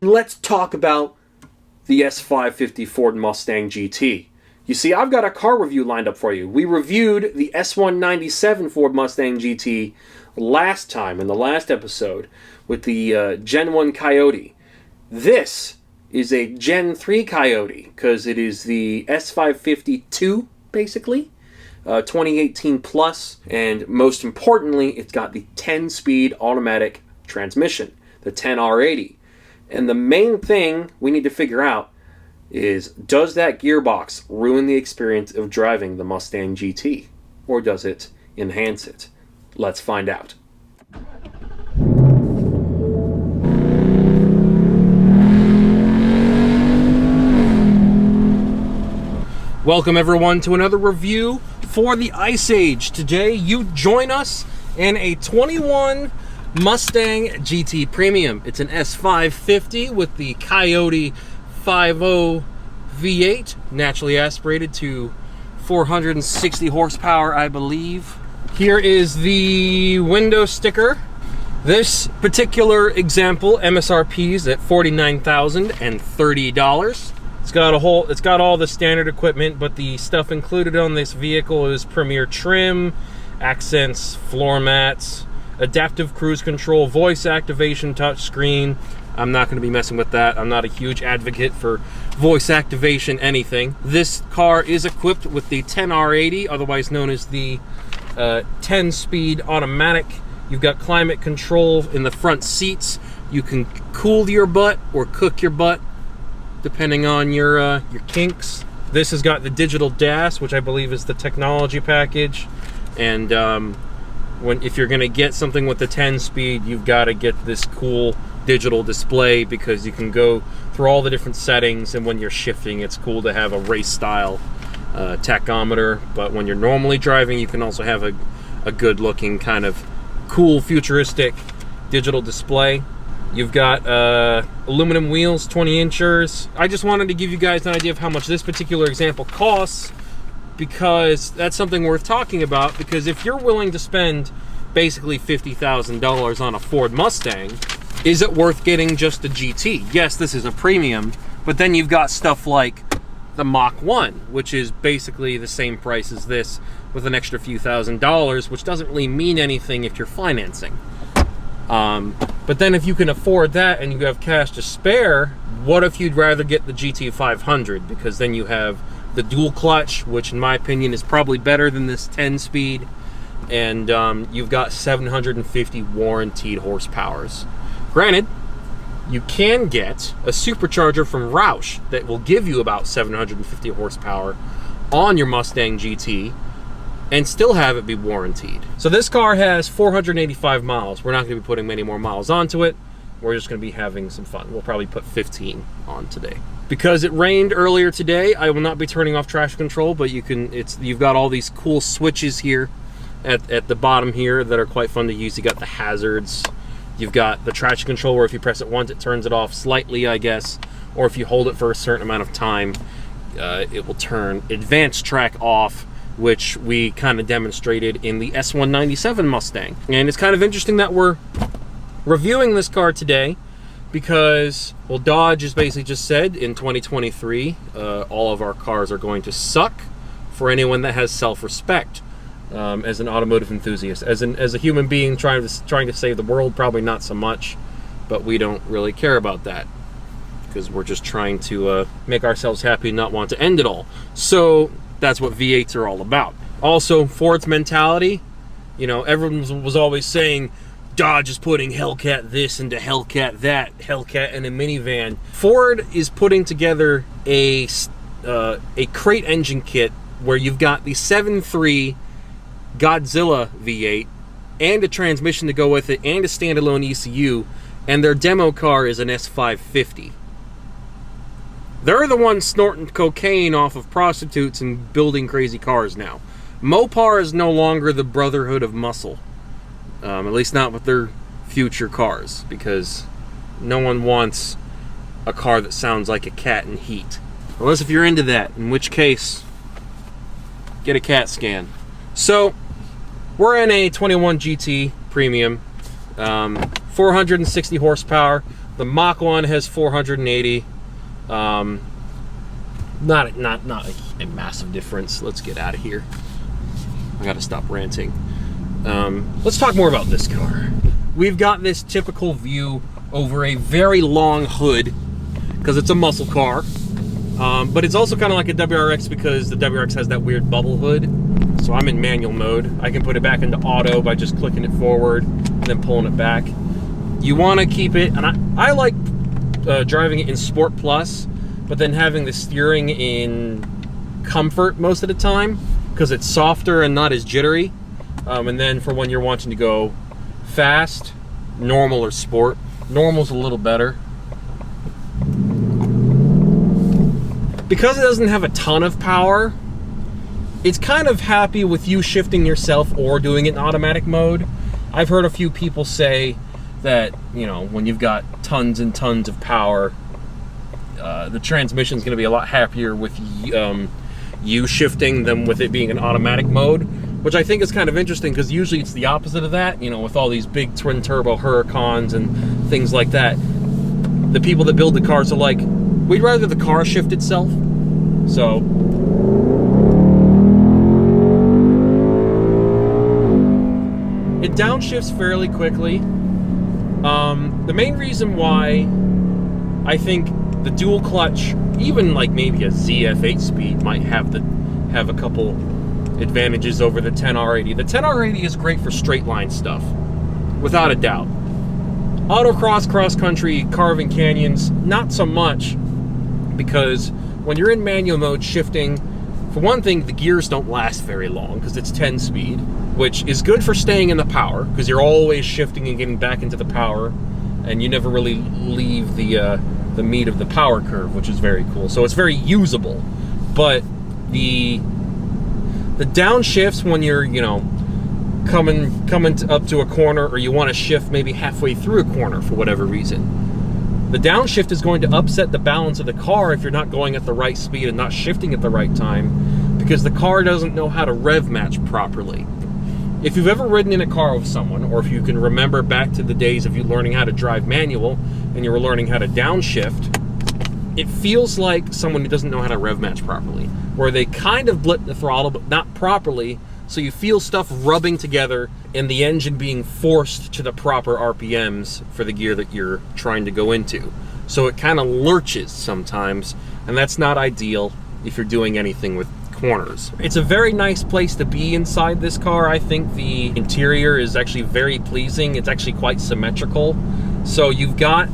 let's talk about the S550 Ford Mustang GT. You see, I've got a car review lined up for you. We reviewed the S197 Ford Mustang GT last time, in the last episode, with the Gen 1 Coyote. This is a Gen 3 Coyote, because it is the S550-2, basically. 2018 plus, and most importantly, it's got the 10-speed automatic transmission, the 10R80. And the main thing we need to figure out is, does that gearbox ruin the experience of driving the Mustang GT? Or does it enhance it? Let's find out. Welcome everyone to another review for the Ice Age. Today you join us in a 21 Mustang GT Premium. It's an S550 with the Coyote 5.0 V8, naturally aspirated to 460 horsepower, I believe. Here is the window sticker. This particular example MSRP is at $49,030. It's got all the standard equipment, but the stuff included on this vehicle is premier trim, accents, floor mats, adaptive cruise control, voice activation, touchscreen. I'm not going to be messing with that. I'm not a huge advocate for voice activation anything. This car is equipped with the 10R80, otherwise known as the 10-speed automatic. You've got climate control in the front seats. You can cool your butt or cook your butt, depending on your kinks. This has got the digital dash, which I believe is the technology package. And if you're going to get something with the 10-speed, you've got to get this cool digital display, because you can go through all the different settings, and when you're shifting, it's cool to have a race-style tachometer. But when you're normally driving, you can also have a good-looking, kind of cool, futuristic digital display. You've got aluminum wheels, 20 inchers. I just wanted to give you guys an idea of how much this particular example costs, because that's something worth talking about. Because if you're willing to spend basically $50,000 on a Ford Mustang, is it worth getting just a GT? Yes, this is a premium, but then you've got stuff like the Mach 1, which is basically the same price as this with an extra few $1,000s, which doesn't really mean anything if you're financing. But then if you can afford that and you have cash to spare, what if you'd rather get the GT 500? Because then you have the dual clutch, which in my opinion is probably better than this 10-speed, and you've got 750 warranted horsepowers. Granted, you can get a supercharger from Roush that will give you about 750 horsepower on your Mustang GT and still have it be warranted. So this car has 485 miles. We're not going to be putting many more miles onto it. We're just going to be having some fun. We'll probably put 15 on today. Because it rained earlier today, I will not be turning off traction control, but you've got all these cool switches here at the bottom here that are quite fun to use. You got the hazards. You've got the traction control where if you press it once, it turns it off slightly, I guess. Or if you hold it for a certain amount of time, it will turn advanced track off, which we kind of demonstrated in the S197 Mustang. And it's kind of interesting that we're reviewing this car today because, well, Dodge has basically just said in 2023, all of our cars are going to suck for anyone that has self-respect. As an automotive enthusiast, as a human being trying to save the world, probably not so much, but we don't really care about that because we're just trying to make ourselves happy and not want to end it all. So that's what V8s are all about. Also, Ford's mentality, you know, everyone was always saying Dodge is putting Hellcat this into Hellcat that, Hellcat in a minivan. Ford is putting together a crate engine kit where you've got the 7.3 Godzilla V8 and a transmission to go with it and a standalone ECU, and their demo car is an S550. They're the ones snorting cocaine off of prostitutes and building crazy cars now. Mopar is no longer the brotherhood of muscle, at least not with their future cars, because no one wants a car that sounds like a cat in heat. Unless if you're into that, in which case, get a CAT scan. So, we're in a 21 GT Premium, 460 horsepower, The Mach 1 has 480. Not a massive difference. Let's get out of here. I gotta stop ranting. Let's talk more about this car. We've got this typical view over a very long hood because it's a muscle car. But it's also kind of like a WRX because the WRX has that weird bubble hood. So I'm in manual mode. I can put it back into auto by just clicking it forward and then pulling it back. You want to keep it, and I like driving it in Sport Plus, but then having the steering in Comfort most of the time because it's softer and not as jittery. And then for when you're wanting to go fast, normal or sport. Normal's a little better. Because it doesn't have a ton of power, it's kind of happy with you shifting yourself or doing it in automatic mode. I've heard a few people say that, you know, when you've got tons and tons of power, the transmission's going to be a lot happier with you shifting than with it being in automatic mode, which I think is kind of interesting because usually it's the opposite of that, you know, with all these big twin turbo Huracans and things like that. The people that build the cars are like, we'd rather the car shift itself. So it downshifts fairly quickly. The main reason why I think the dual clutch, even like maybe a ZF8 speed, might have a couple advantages over the 10R80. The 10R80 is great for straight line stuff, without a doubt. Autocross, cross country, carving canyons, not so much, because when you're in manual mode shifting, for one thing, the gears don't last very long because it's 10 speed, which is good for staying in the power because you're always shifting and getting back into the power, and you never really leave the meat of the power curve, which is very cool. So it's very usable. But the downshifts when you're, you know, coming up to a corner, or you want to shift maybe halfway through a corner for whatever reason, the downshift is going to upset the balance of the car if you're not going at the right speed and not shifting at the right time, because the car doesn't know how to rev match properly. If you've ever ridden in a car with someone, or if you can remember back to the days of you learning how to drive manual and you were learning how to downshift, it feels like someone who doesn't know how to rev match properly, where they kind of blip the throttle but not properly, so you feel stuff rubbing together and the engine being forced to the proper RPMs for the gear that you're trying to go into. So it kind of lurches sometimes, and that's not ideal if you're doing anything with corners. It's a very nice place to be inside this car. I think the interior is actually very pleasing. It's actually quite symmetrical. So you've got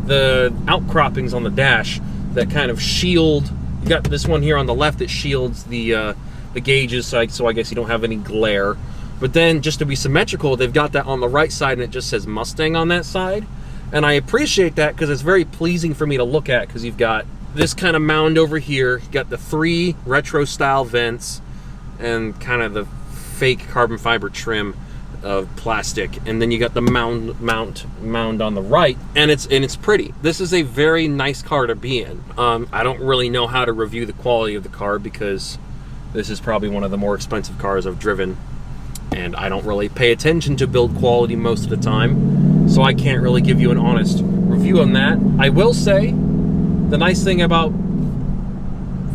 the outcroppings on the dash that kind of shield. You got this one here on the left that shields the gauges, so I guess you don't have any glare. But then, just to be symmetrical, they've got that on the right side and it just says Mustang on that side. And I appreciate that because it's very pleasing for me to look at, because you've got this kind of mound over here. You got the 3 retro style vents and kind of the fake carbon fiber trim of plastic, and then you got the mound on the right, and it's pretty. This is a very nice car to be in. I don't really know how to review the quality of the car because this is probably one of the more expensive cars I've driven, and I don't really pay attention to build quality most of the time, so I can't really give you an honest review on that. I will say the nice thing about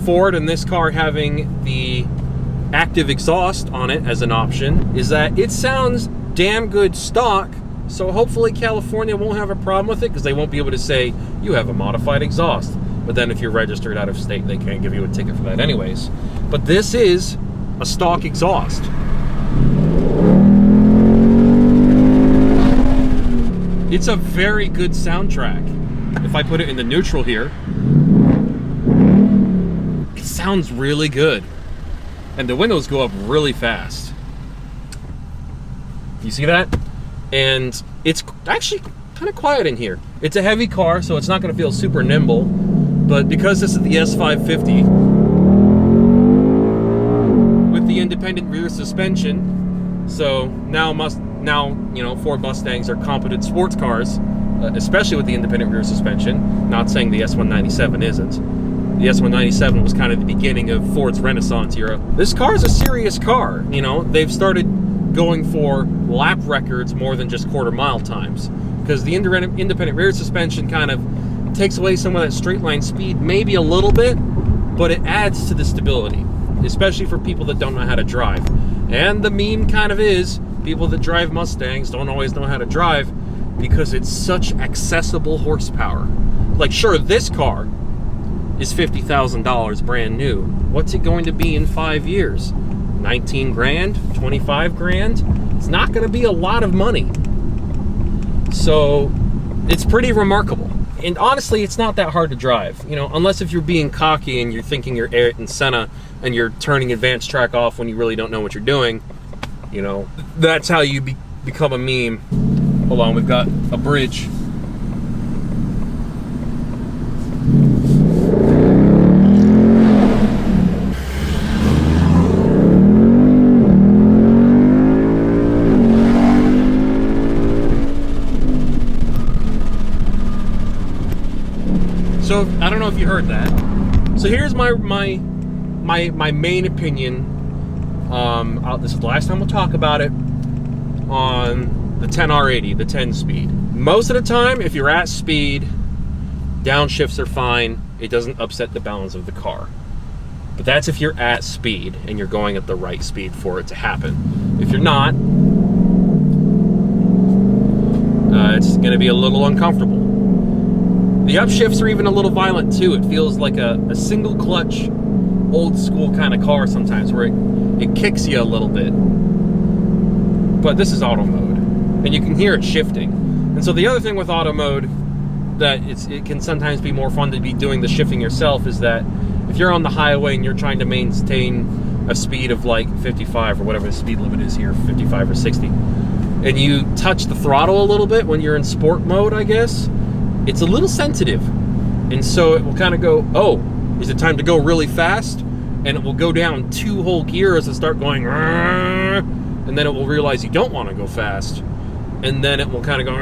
Ford and this car having the active exhaust on it as an option is that it sounds damn good stock, so hopefully California won't have a problem with it, because they won't be able to say you have a modified exhaust. But then if you're registered out of state, they can't give you a ticket for that anyways. But this is a stock exhaust. It's a very good soundtrack. If I put it into neutral here, it sounds really good. And the windows go up really fast. You see that? And it's actually kind of quiet in here. It's a heavy car, so it's not going to feel super nimble. But because this is the S550 with the independent rear suspension, so now you know, Ford Mustangs are competent sports cars, especially with the independent rear suspension. Not saying the S197 isn't. The S197 was kind of the beginning of Ford's Renaissance era. This car is a serious car. You know, they've started going for lap records more than just quarter mile times. because the independent rear suspension kind of takes away some of that straight line speed, maybe a little bit, but it adds to the stability, especially for people that don't know how to drive. And the meme kind of is, people that drive Mustangs don't always know how to drive because it's such accessible horsepower. Like, sure, this car is $50,000 brand new. What's it going to be in 5 years? 19 grand, 25 grand? It's not going to be a lot of money. So it's pretty remarkable. And honestly, it's not that hard to drive, you know, unless if you're being cocky and you're thinking you're Ayrton Senna and you're turning advanced track off when you really don't know what you're doing. You know, that's how you become a meme. Hold on, we've got a bridge. So I don't know if you heard that. So here's my main opinion. This is the last time we'll talk about it on the 10R80, the 10-speed. Most of the time, if you're at speed, downshifts are fine. It doesn't upset the balance of the car. But that's if you're at speed and you're going at the right speed for it to happen. If you're not, it's going to be a little uncomfortable. The upshifts are even a little violent too. It feels like a single clutch, old school kind of car sometimes, where it kicks you a little bit. But this is auto mode, and you can hear it shifting. And so the other thing with auto mode that it can sometimes be more fun to be doing the shifting yourself is that if you're on the highway and you're trying to maintain a speed of like 55 or whatever the speed limit is here, 55 or 60, and you touch the throttle a little bit when you're in sport mode, I guess, it's a little sensitive. And so it will kind of go, oh, is it time to go really fast? And it will go down 2 whole gears and start going, and then it will realize you don't want to go fast. And then it will kind of go,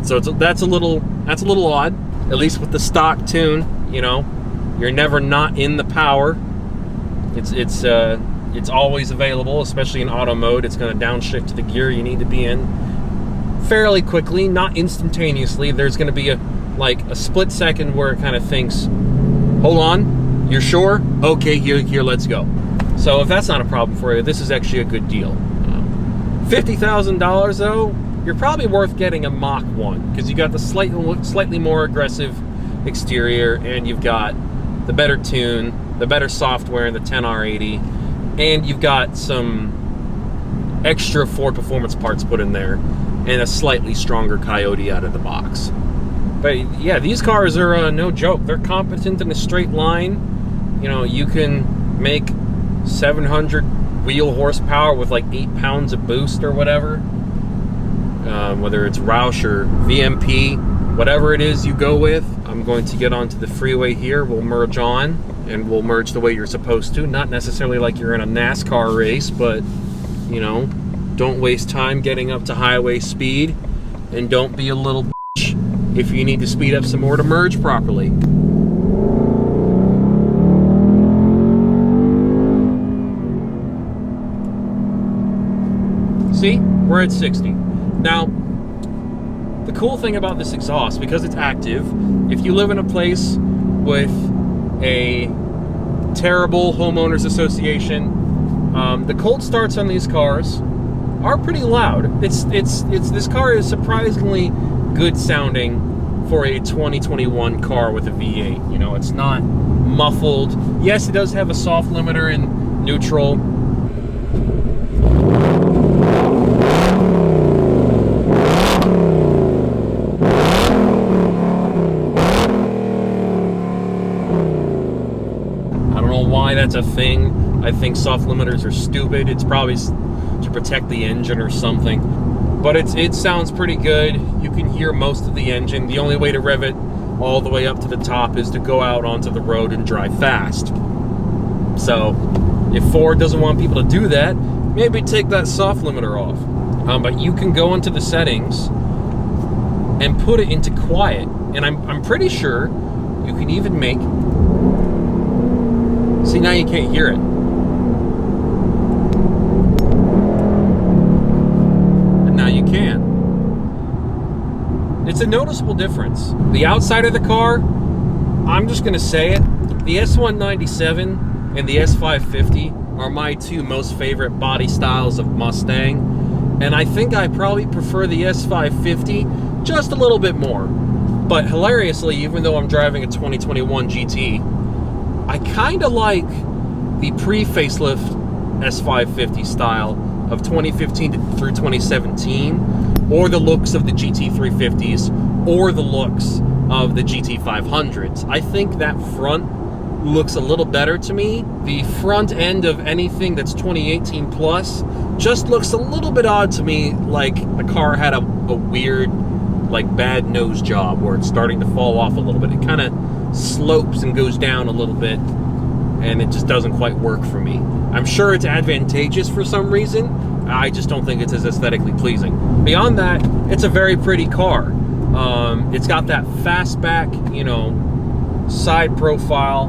so that's a little odd, at least with the stock tune. You know, you're never not in the power. It's always available, especially in auto mode. It's going to downshift to the gear you need to be in fairly quickly, not instantaneously. There's going to be a split second where it kind of thinks, hold on, you're sure? Okay, here, let's go. So if that's not a problem for you, this is actually a good deal. $50,000 though, you're probably worth getting a Mach 1 because you got the slightly more aggressive exterior, and you've got the better tune, the better software in the 10R80, and you've got some extra Ford Performance parts put in there, and a slightly stronger Coyote out of the box. But yeah, these cars are no joke. They're competent in a straight line. You know, you can make 700 wheel horsepower with like 8 pounds of boost or whatever. Whether it's Roush or VMP, whatever it is you go with. I'm going to get onto the freeway here. We'll merge on, and we'll merge the way you're supposed to. Not necessarily like you're in a NASCAR race, but, you know, don't waste time getting up to highway speed, and don't be a little bitch if you need to speed up some more to merge properly. See? We're at 60. Now, the cool thing about this exhaust, because it's active, if you live in a place with a terrible homeowners association, the cold starts on these cars are pretty loud. This car is surprisingly good sounding for a 2021 car with a V8. You know, it's not muffled. Yes, it does have a soft limiter in neutral. That's a thing. I think soft limiters are stupid. It's probably to protect the engine or something. But it sounds pretty good. You can hear most of the engine. The only way to rev it all the way up to the top is to go out onto the road and drive fast. So if Ford doesn't want people to do that, maybe take that soft limiter off. But you can go into the settings and put it into quiet. And I'm pretty sure you can even make... See, now you can't hear it. It's a noticeable difference. The outside of the car, I'm just gonna say it, the S197 and the S550 are my two most favorite body styles of Mustang, and I think I probably prefer the S550 just a little bit more. But hilariously, even though I'm driving a 2021 GT, I kind of like the pre-facelift S550 style of 2015 through 2017, or the looks of the GT350s, or the looks of the GT500s. I think that front looks a little better to me. The front end of anything that's 2018 plus just looks a little bit odd to me, like the car had a weird, like, bad nose job where it's starting to fall off a little bit. It kind of slopes and goes down a little bit, and it just doesn't quite work for me. I'm sure it's advantageous for some reason. I just don't think it's as aesthetically pleasing. Beyond that, it's a very pretty car. It's got that fastback, you know, side profile.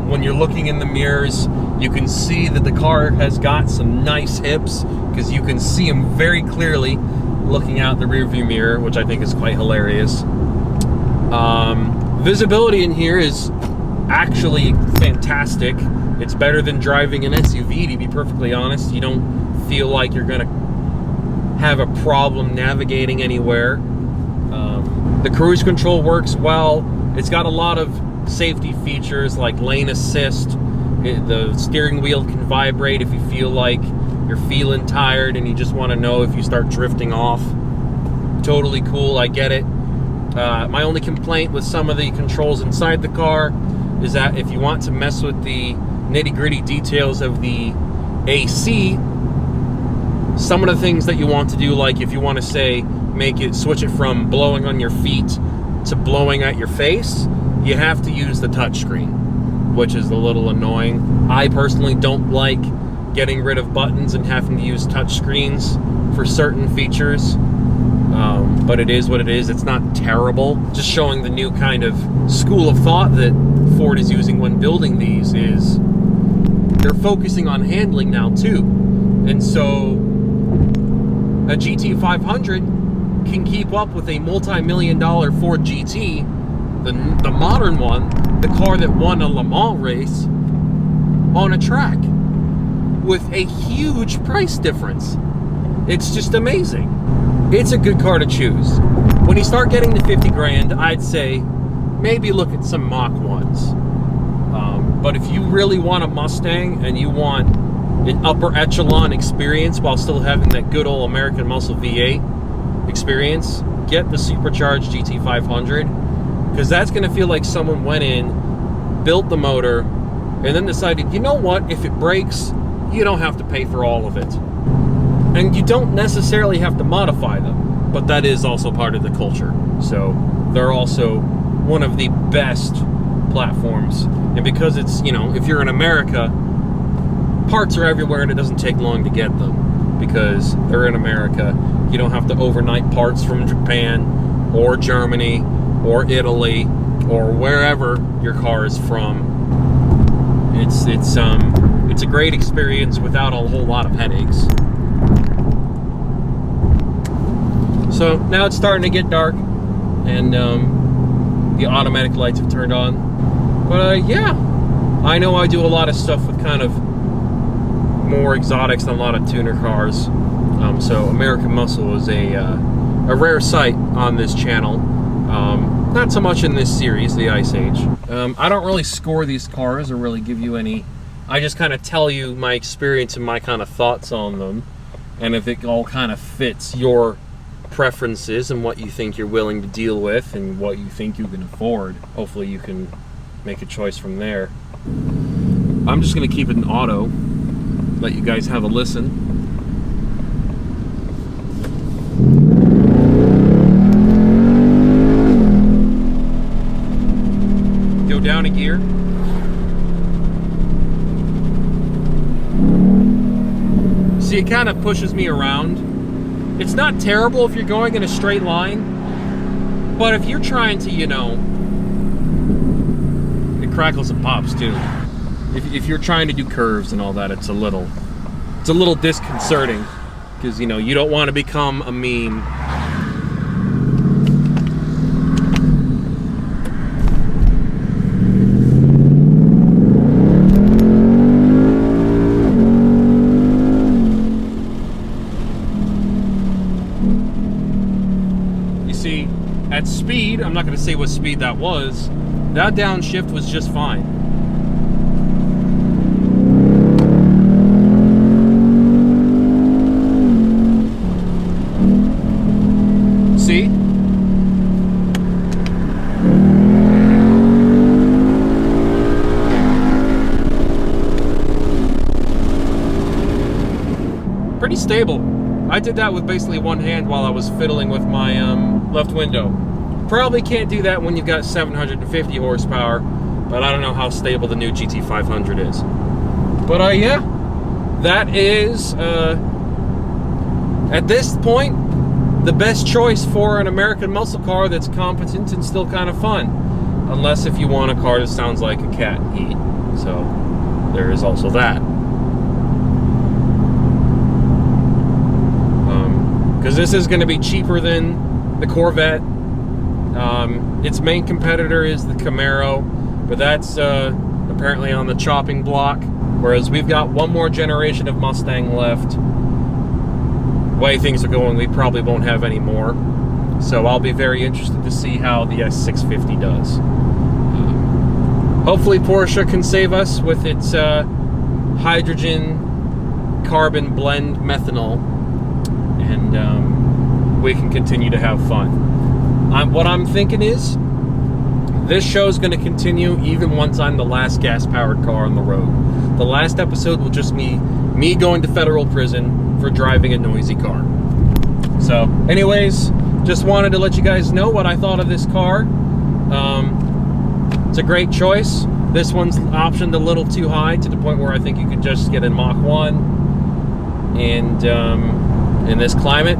When you're looking in the mirrors, you can see that the car has got some nice hips, because you can see them very clearly looking out the rearview mirror, which I think is quite hilarious. Visibility in here is actually fantastic. It's better than driving an SUV, to be perfectly honest. You don't feel like you're gonna have a problem navigating anywhere. The cruise control works well. It's got a lot of safety features like lane assist. The steering wheel can vibrate if you feel like you're feeling tired and you just want to know if you start drifting off. Totally cool, I get it. My only complaint with some of the controls inside the car is that if you want to mess with the nitty-gritty details of the I.C.E, some of the things that you want to do, like if you want to say switch it from blowing on your feet to blowing at your face, you have to use the touchscreen, which is a little annoying. I personally don't like getting rid of buttons and having to use touchscreens for certain features, but it is what it is. It's not terrible. Just showing the new kind of school of thought that Ford is using when building these is they're focusing on handling now too. And so a GT500 can keep up with a multi-million-dollar Ford GT, the modern one, the car that won a Le Mans race, on a track with a huge price difference. It's just amazing. It's a good car to choose. When you start getting to 50 grand, I'd say maybe look at some Mach 1s. But if you really want a Mustang and you want an upper echelon experience while still having that good old American muscle V8 experience, get the supercharged GT500, because that's going to feel like someone went in, built the motor, and then decided, you know what, if it breaks, you don't have to pay for all of it. And you don't necessarily have to modify them, but that is also part of the culture. So they're also one of the best platforms. And because it's, you know, if you're in America, parts are everywhere and it doesn't take long to get them. Because they're in America, you don't have to overnight parts from Japan or Germany or Italy or wherever your car is from. It's a great experience without a whole lot of headaches. So now it's starting to get dark, and the automatic lights have turned on. But yeah, I know I do a lot of stuff with kind of more exotics than a lot of tuner cars. So American Muscle is a rare sight on this channel. Not so much in this series, the Ice Age. I don't really score these cars or really give you any. I just kind of tell you my experience and my kind of thoughts on them, and if it all kind of fits your preferences and what you think you're willing to deal with and what you think you can afford, hopefully you can make a choice from there. I'm just going to keep it in auto, let you guys have a listen. Go down a gear. See, it kind of pushes me around. It's not terrible if you're going in a straight line, but if you're trying to, you know, it crackles and pops too. If you're trying to do curves and all that, it's a little disconcerting, because, you know, you don't want to become a meme. not going to say what speed that was. That downshift was just fine. See? Pretty stable. I did that with basically one hand while I was fiddling with my left window. Probably can't do that when you've got 750 horsepower, but I don't know how stable the new GT500 is. But yeah, that is, at this point, the best choice for an American muscle car that's competent and still kind of fun. Unless if you want a car that sounds like a cat eat. So, there is also that. Because this is going to be cheaper than the Corvette. Its main competitor is the Camaro, but that's apparently on the chopping block. Whereas we've got one more generation of Mustang left. The way things are going, we probably won't have any more. So I'll be very interested to see how the S650 does. Hopefully Porsche can save us with its hydrogen carbon blend methanol, and we can continue to have fun. What I'm thinking is, this show is going to continue even once I'm the last gas-powered car on the road. The last episode will just be me going to federal prison for driving a noisy car. So, anyways, just wanted to let you guys know what I thought of this car. It's a great choice. This one's optioned a little too high, to the point where I think you could just get in Mach 1. And in this climate,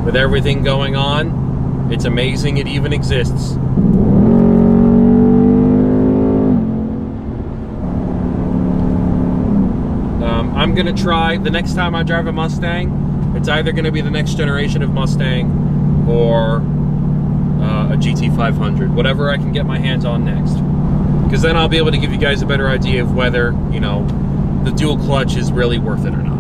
with everything going on, it's amazing it even exists. I'm gonna try, the next time I drive a Mustang, it's either gonna be the next generation of Mustang or a GT500, whatever I can get my hands on next. Because then I'll be able to give you guys a better idea of whether, you know, the dual clutch is really worth it or not.